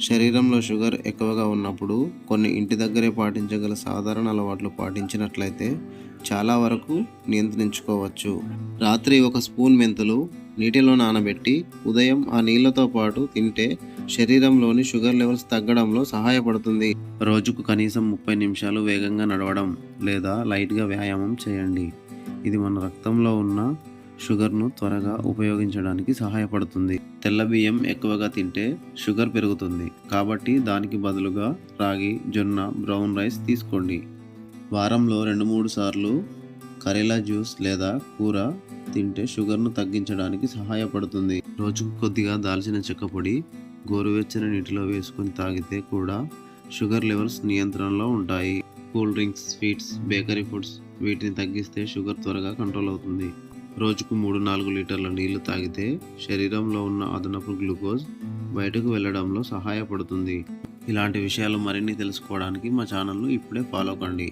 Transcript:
శరీరంలో షుగర్ ఎక్కువగా ఉన్నప్పుడు కొన్ని ఇంటి దగ్గరే పాటించగల సాధారణ అలవాట్లు పాటించినట్లయితే చాలా వరకు నియంత్రించుకోవచ్చు. రాత్రి ఒక స్పూన్ మెంతులు నీటిలో నానబెట్టి ఉదయం ఆ నీళ్లతో పాటు తింటే శరీరంలోని షుగర్ లెవెల్స్ తగ్గడంలో సహాయపడుతుంది. రోజుకు కనీసం 30 నిమిషాలు వేగంగా నడవడం లేదా లైట్గా వ్యాయామం చేయండి. ఇది మన రక్తంలో ఉన్న షుగర్ను త్వరగా ఉపయోగించడానికి సహాయపడుతుంది. తెల్ల బియ్యం ఎక్కువగా తింటే షుగర్ పెరుగుతుంది, కాబట్టి దానికి బదులుగా రాగి, జొన్న, బ్రౌన్ రైస్ తీసుకోండి. వారంలో 2-3 సార్లు కరేలా జ్యూస్ లేదా కూర తింటే షుగర్ను తగ్గించడానికి సహాయపడుతుంది. రోజుకు కొద్దిగా దాల్చిన చెక్క పొడి గోరువెచ్చని నీటిలో వేసుకొని తాగితే కూడా షుగర్ లెవెల్స్ నియంత్రణలో ఉంటాయి. Cool drinks, sweets, bakery foods వీటిని తగ్గిస్తే షుగర్ త్వరగా కంట్రోల్ అవుతుంది. రోజుకు 3-4 లీటర్ల నీళ్లు తాగితే శరీరంలో ఉన్న అదనపు గ్లూకోజ్ బయటకు వెళ్ళడంలో సహాయపడుతుంది. ఇలాంటి విషయాలు మరిన్ని తెలుసుకోవడానికి మా ఛానల్ను ఇప్పుడే ఫాలో కండి.